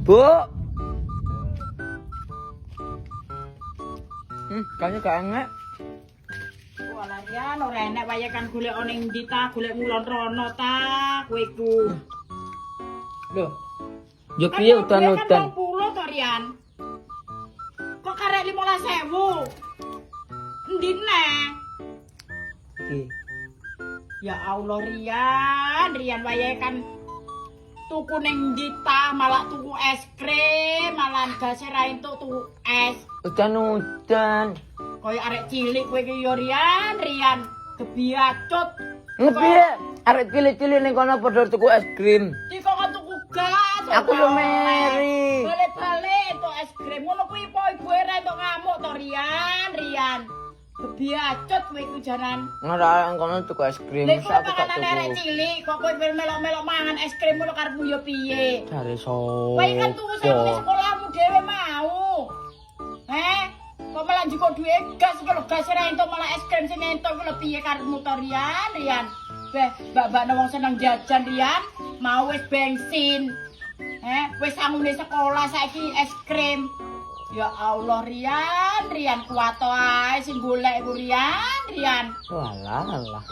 Bu. Kayaknya gak enak. Walah Rian, ora enek wae kan golek ning ndi ta, golek ngulon rono ta, kowe ku. Loh. Yo piye udan-udan. Kan 20 to Rian. Kok karek 15.000? Endi neh? Iki. Ya Allah Rian wae kan tuku ning ndi ta, malah tuku es krim, malah gase ra entuk tuku es. Udan-udan. Kaya arek cilik kowe iki yo Rian, kebiacut. Ngepiye? Arek cilik-cilik ning kono padha tuku es krim. Iki kok tuku gas. Aku yo meri. Balik-balik entuk es krim. Ngono kuwi po ibu ra entuk ngamuk to Rian. Kebiacut kowe iku jaran. Ora kono tuku es krim. Lek kowe Aku gak panganan arek tuku. cilik, kok kowe melok-melok mangan es krim ngono karepmu yo piye? Dari sopo? Kowe kan tuku sak sekolahmu dhewe mau. Kok malah njukuk duit gas iki lho, gas ora entuk malah es krim sing entuk ku lho piye karepmu to Rian. Beh, mbak-mbak wong seneng jajan Rian, mau wis bensin. Wis sangune sekolah saiki es krim. Ya Allah Rian kuat ae sing golek iku Rian. Walah.